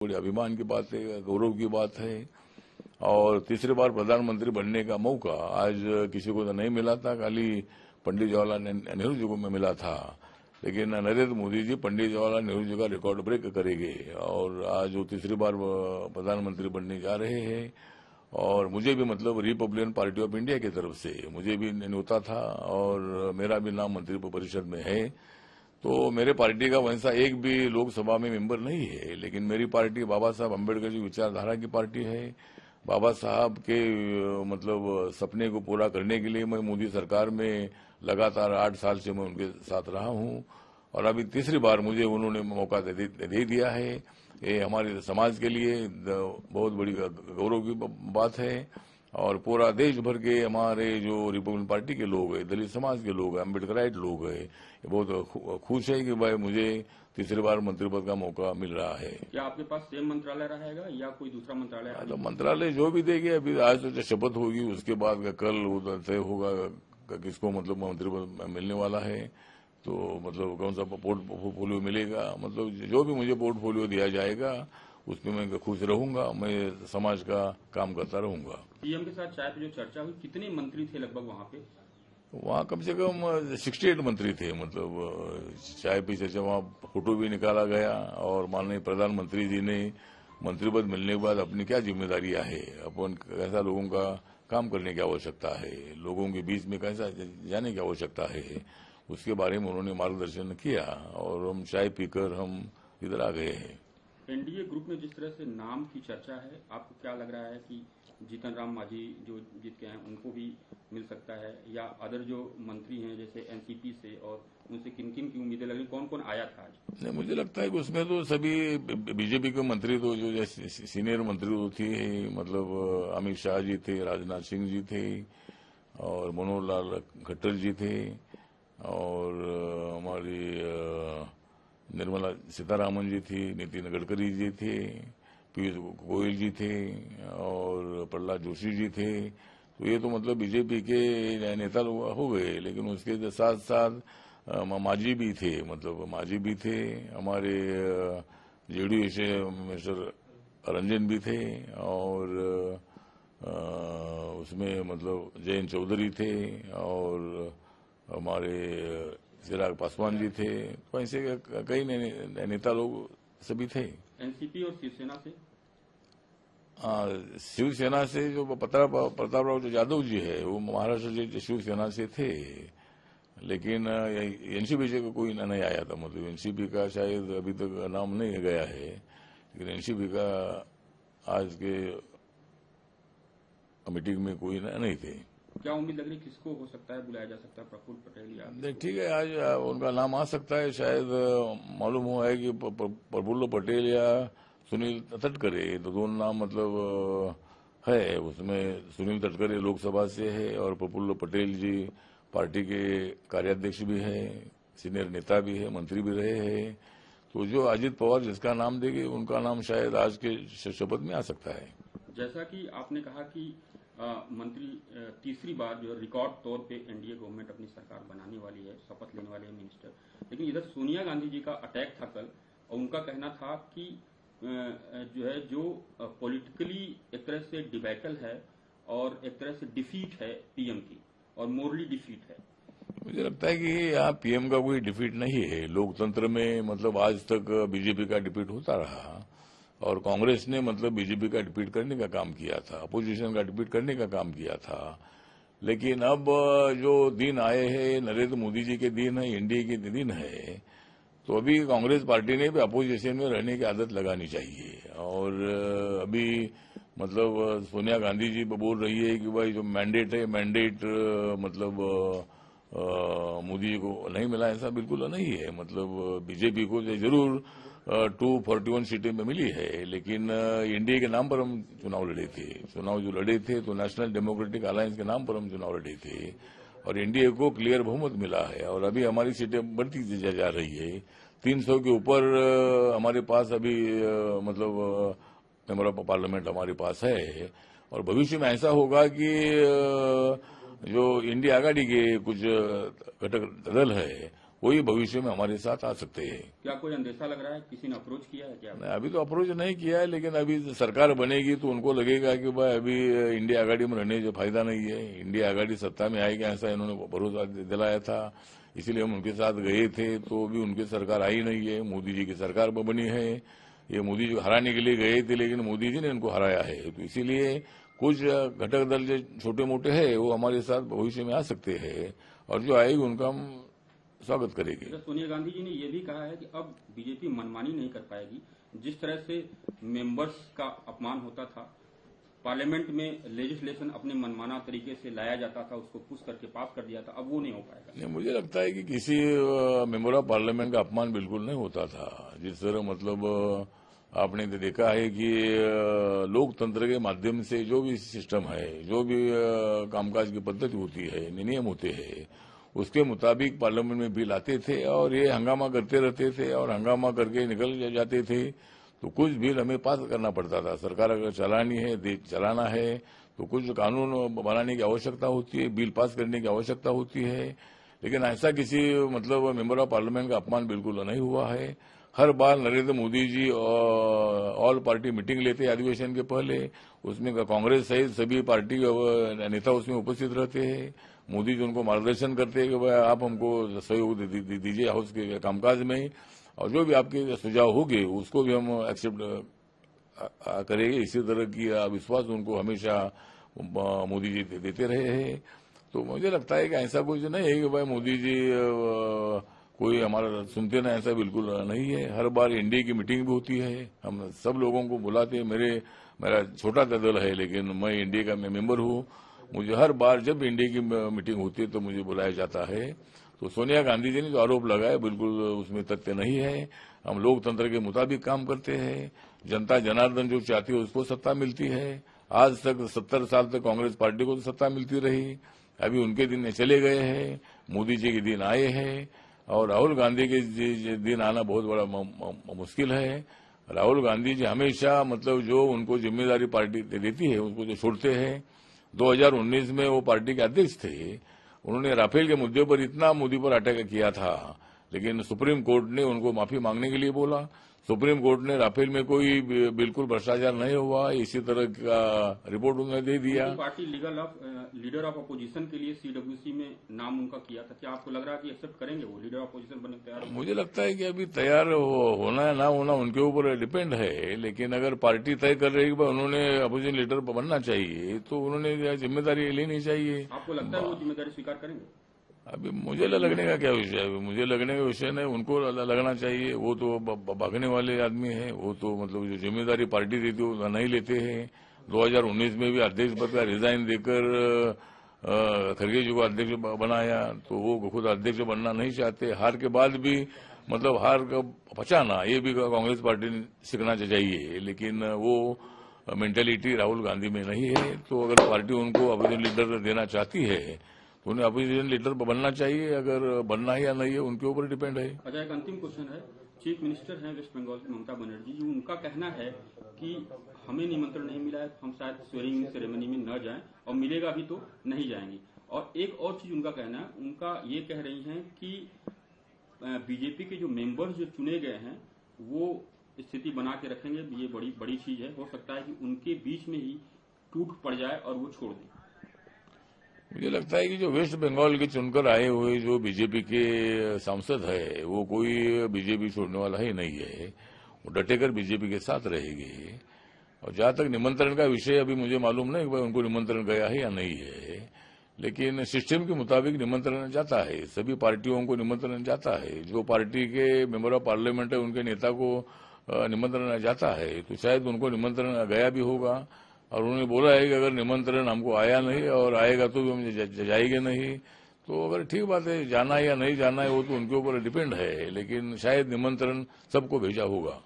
बड़ी अभिमान की बात है, गौरव की बात है। और तीसरी बार प्रधानमंत्री बनने का मौका आज किसी को तो नहीं मिला था, खाली पंडित जवाहरलाल नेहरू जी को में मिला था। लेकिन नरेंद्र मोदी जी पंडित जवाहरलाल नेहरू जी का रिकॉर्ड ब्रेक करेंगे और आज वो तीसरी बार प्रधानमंत्री बनने जा रहे हैं। और मुझे भी मतलब रिपब्लिकन पार्टी ऑफ इंडिया की तरफ से मुझे भी न्योता था और मेरा भी नाम मंत्री परिषद में है। तो मेरे पार्टी का वैसा एक भी लोकसभा में मेंबर नहीं है, लेकिन मेरी पार्टी बाबा साहब अम्बेडकर जी विचारधारा की पार्टी है। बाबा साहब के मतलब सपने को पूरा करने के लिए मैं मोदी सरकार में लगातार 8 साल से मैं उनके साथ रहा हूं और अभी तीसरी बार मुझे उन्होंने मौका दे दिया है। ये हमारे समाज के लिए बहुत बड़ी गौरव की बात है और पूरा देश भर के हमारे जो रिपब्लिकन पार्टी के लोग हैं, दलित समाज के लोग हैं, अम्बेडकराइट लोग हैं, ये बहुत खुश है कि भाई मुझे तीसरी बार मंत्री पद का मौका मिल रहा है। क्या आपके पास सेम मंत्रालय रहेगा या कोई दूसरा मंत्रालय? तो मंत्रालय जो भी देंगे, अभी आज तो शपथ होगी, उसके बाद कल तय होगा किसको मतलब मंत्री पद मिलने वाला है। तो मतलब कौन सा पोर्टफोलियो मिलेगा, मतलब जो भी मुझे पोर्टफोलियो दिया जाएगा उसमें मैं खुश रहूंगा, मैं समाज का काम करता रहूंगा। पीएम के साथ चाय पे जो चर्चा हुई, कितने मंत्री थे लगभग वहां पे? वहाँ कम से कम 68 मंत्री थे। मतलब चाय पे चर्चा, वहाँ फोटो भी निकाला गया और माननीय प्रधानमंत्री जी ने मंत्री पद मिलने के बाद अपनी क्या जिम्मेदारियां है, अपन कैसा लोगों का काम करने की आवश्यकता है, लोगों के बीच में कैसा जाने की आवश्यकता है, उसके बारे में उन्होंने मार्गदर्शन किया और हम चाय पीकर हम इधर आ गए हैं। एनडीए ग्रुप में जिस तरह से नाम की चर्चा है, आपको क्या लग रहा है कि जीतन राम मांझी जो जीत के हैं उनको भी मिल सकता है या अदर जो मंत्री हैं जैसे एनसीपी से, और उनसे किन किन की उम्मीदें लग रही, कौन कौन आया था आज? नहीं, मुझे लगता है कि उसमें तो सभी बीजेपी के मंत्री तो जो सीनियर मंत्री तो थे, मतलब अमित शाह जी थे, राजनाथ सिंह जी थे और मनोहर लाल खट्टर जी थे और हमारी निर्मला सीतारामन जी थी, नितिन गडकरी जी थे, पीयूष गोयल जी थे और प्रहलाद जोशी जी थे। तो ये तो मतलब बीजेपी के नेता हो गए, लेकिन उसके साथ साथ मांझी भी थे, मतलब मांझी भी थे, हमारे जेडीयू से मिस्टर रंजन भी थे और उसमें मतलब जयंत चौधरी थे और हमारे चिराग पासवान जी थे। तो ऐसे कई नेता लोग सभी थे। एनसीपी और शिवसेना से? शिवसेना से जो प्रतापराव जो यादव जी है वो महाराष्ट्र से शिवसेना से थे, लेकिन एनसीपी से कोई नहीं आया था। मतलब एनसीपी का शायद अभी तक नाम नहीं गया है, लेकिन एनसीपी का आज के मीटिंग में कोई नहीं थे। क्या उम्मीद लग रही, किसको हो सकता है बुलाया जा सकता है? प्रफुल्ल पटेल या? ठीक है, आज उनका नाम आ सकता है। शायद मालूम हुआ है कि प्रफुल्ल पटेल या सुनील तटकरे, तो दोनों नाम मतलब है उसमें। सुनील तटकरे लोकसभा से है और प्रफुल्ल पटेल जी पार्टी के कार्याध्यक्ष भी है, सीनियर नेता भी है, मंत्री भी रहे हैं। तो जो अजित पवार जिसका नाम देंगे उनका नाम शायद आज के शपथ में आ सकता है। जैसा कि आपने कहा कि मंत्री तीसरी बार जो रिकॉर्ड तौर पे एनडीए गवर्नमेंट अपनी सरकार बनाने वाली है, शपथ लेने वाले हैं मिनिस्टर, लेकिन इधर सोनिया गांधी जी का अटैक था कल और उनका कहना था कि जो है जो पॉलिटिकली एक तरह से डिबैटल है और एक तरह से डिफीट है पीएम की और मोरली डिफीट है। मुझे लगता है कि यहाँ पीएम का कोई डिफीट नहीं है। लोकतंत्र में मतलब आज तक बीजेपी का डिफीट होता रहा और कांग्रेस ने मतलब बीजेपी का डिफीट करने का काम किया था, अपोजिशन का डिफीट करने का काम किया था। लेकिन अब जो दिन आए हैं, नरेंद्र मोदी जी के दिन है, एनडीए के दिन है, तो अभी कांग्रेस पार्टी ने भी अपोजिशन में रहने की आदत लगानी चाहिए। और अभी मतलब सोनिया गांधी जी बोल रही है कि भाई जो मैंडेट है, मैंडेट मतलब मोदी जी को नहीं मिला, ऐसा बिल्कुल नहीं है। मतलब बीजेपी को जरूर 241 सीटें में मिली है, लेकिन एनडीए के नाम पर हम चुनाव लड़े थे। चुनाव जो लड़े थे तो नेशनल डेमोक्रेटिक अलायंस के नाम पर हम चुनाव लड़े थे और एनडीए को क्लियर बहुमत मिला है और अभी हमारी सीटें बढ़ती जा रही है। 300 के ऊपर हमारे पास अभी मतलब मेंबर ऑफ पार्लियामेंट हमारे पास है और भविष्य में ऐसा होगा कि जो इंडिया आघाड़ी के कुछ घटक दल है वही भविष्य में हमारे साथ आ सकते हैं। क्या कोई अंदेशा लग रहा है, किसी ने अप्रोच किया है क्या? नहीं, अभी तो अप्रोच नहीं किया है, लेकिन अभी सरकार बनेगी तो उनको लगेगा कि भाई अभी इंडिया आघाड़ी में रहने जो फायदा नहीं है, इंडिया आघाड़ी सत्ता में आएगी ऐसा इन्होंने भरोसा दिलाया था, इसीलिए हम उनके साथ गए थे। तो अभी उनकी सरकार आई नहीं है, मोदी जी की सरकार बनी है। ये मोदी जी हराने के लिए गए थे, लेकिन मोदी जी ने इनको हराया है। तो इसीलिए कुछ घटक दल जो छोटे मोटे हैं वो हमारे साथ भविष्य में आ सकते हैं, और जो आएगी उनका हम स्वागत करेंगे। सोनिया गांधी जी ने यह भी कहा है कि अब बीजेपी मनमानी नहीं कर पाएगी। जिस तरह से मेंबर्स का अपमान होता था, पार्लियामेंट में लेजिस्लेशन अपने मनमाना तरीके से लाया जाता था, उसको पुश करके पास कर दिया था, अब वो नहीं हो पाएगा। नहीं, मुझे लगता है कि किसी मेंबर ऑफ पार्लियामेंट का अपमान बिल्कुल नहीं होता था। जिस तरह मतलब आपने देखा है कि लोकतंत्र के माध्यम से जो भी सिस्टम है, जो भी कामकाज की पद्धति होती है, नियम होते हैं, उसके मुताबिक पार्लियामेंट में बिल आते थे और ये हंगामा करते रहते थे और हंगामा करके निकल जाते थे। तो कुछ बिल हमें पास करना पड़ता था। सरकार अगर चलानी है, देश चलाना है, तो कुछ कानून बनाने की आवश्यकता होती है, बिल पास करने की आवश्यकता होती है। लेकिन ऐसा किसी मतलब मेंबर ऑफ पार्लियामेंट का अपमान बिल्कुल नहीं हुआ है। हर बार Narendra Modi ji all party meeting लेते अधिवेशन के पहले, उसमें कांग्रेस सहित सभी पार्टी नेता उसमें उपस्थित रहते हैं। मोदी जी उनको मार्गदर्शन करते हैं कि भाई आप हमको सहयोग दीजिए हाउस के कामकाज में, और जो भी आपके सुझाव होंगे उसको भी हम एक्सेप्ट करेंगे। इसी तरह की विश्वास उनको हमेशा मोदी जी देते रहे हैं। तो मुझे लगता है कि ऐसा कुछ नहीं है कि भाई मोदी जी कोई हमारा सुनते ना, ऐसा बिल्कुल नहीं है। हर बार एनडीए की मीटिंग भी होती है, हम सब लोगों को बुलाते हैं। मेरा छोटा दल है, लेकिन मैं एनडीए का मेंबर हूँ। मुझे हर बार जब एनडीए की मीटिंग होती है तो मुझे बुलाया जाता है। तो सोनिया गांधी जी ने जो आरोप लगाया बिल्कुल उसमें तथ्य नहीं है। हम लोकतंत्र के मुताबिक काम करते हैं। जनता जनार्दन जो चाहती है उसको सत्ता मिलती है। आज तक 70 साल तक कांग्रेस पार्टी को तो सत्ता मिलती रही। अभी उनके दिन चले गए हैं, मोदी जी के दिन आए हैं, और राहुल गांधी के दिन आना बहुत बड़ा मुश्किल है। राहुल गांधी जी हमेशा मतलब जो उनको जिम्मेदारी पार्टी देती है उसको जो छोड़ते हैं। 2019 में वो पार्टी के अध्यक्ष थे, उन्होंने राफेल के मुद्दे पर इतना मोदी पर अटैक किया था, लेकिन सुप्रीम कोर्ट ने उनको माफी मांगने के लिए बोला। सुप्रीम कोर्ट ने राफेल में कोई बिल्कुल भ्रष्टाचार नहीं हुआ, इसी तरह का रिपोर्ट उन्होंने दे दिया। पार्टी लीडर ऑफ अपोजिशन के लिए सीडब्ल्यूसी में नाम उनका किया था, क्या आपको लग रहा है कि एक्सेप्ट करेंगे वो लीडर ऑफ अपोजिशन बनने तैयार? मुझे लगता है कि अभी तैयार होना है ना होना उनके ऊपर डिपेंड है। लेकिन अगर पार्टी तय कर रही है कि उन्होंने अपोजिशन लीडर बनना चाहिए तो उन्होंने जिम्मेदारी लेनी चाहिए। आपको लगता है वो जिम्मेदारी स्वीकार करेंगे? अभी मुझे लगने का क्या विषय है? मुझे लगने का विषय नहीं, उनको लगना चाहिए। वो तो भागने वाले आदमी हैं, वो तो मतलब जो जिम्मेदारी पार्टी देती है वो नहीं लेते हैं। 2019 में भी अध्यक्ष पद का रिजाइन देकर खड़गे जी को अध्यक्ष बनाया, तो वो खुद अध्यक्ष बनना नहीं चाहते। हार के बाद भी मतलब हार का पचाना ये भी कांग्रेस पार्टी ने सीखना चाहिए, लेकिन वो मेंटेलिटी राहुल गांधी में नहीं है। तो अगर पार्टी उनको अपोजिशन लीडर देना चाहती है तो उन्हें अपोजिशन लीडर बनना चाहिए। अगर बनना है या नहीं है उनके ऊपर डिपेंड है। अच्छा, एक अंतिम क्वेश्चन है। चीफ मिनिस्टर हैं वेस्ट बंगाल की ममता बनर्जी जी, उनका कहना है कि हमें निमंत्रण नहीं मिला है, हम शायद स्वेरिंग सेरेमनी में न जाएं, और मिलेगा भी तो नहीं जाएंगी। और एक और चीज उनका कहना है, उनका ये कह रही हैं कि बीजेपी के जो मेंबर्स जो चुने गए हैं वो स्थिति बना के रखेंगे। ये बड़ी चीज है। हो सकता है कि उनके बीच में ही टूट पड़ जाए और वो छोड़ दें। मुझे लगता है कि जो वेस्ट बंगाल के चुनकर आए हुए जो बीजेपी के सांसद है वो कोई बीजेपी छोड़ने वाला ही नहीं है। वो डटेकर बीजेपी के साथ रहेगी। और जहां तक निमंत्रण का विषय अभी मुझे मालूम नहीं कि भाई उनको निमंत्रण गया है या नहीं है, लेकिन सिस्टम के मुताबिक निमंत्रण जाता है। सभी पार्टियों को निमंत्रण जाता है। जो पार्टी के मेंबर ऑफ पार्लियामेंट है उनके नेता को निमंत्रण जाता है, तो शायद उनको निमंत्रण गया भी होगा। और उन्होंने बोला है कि अगर निमंत्रण हमको आया नहीं और आएगा तो भी हम जाएंगे नहीं। तो अगर ठीक बात है, जाना है या नहीं जाना है वो तो उनके ऊपर डिपेंड है, लेकिन शायद निमंत्रण सबको भेजा होगा।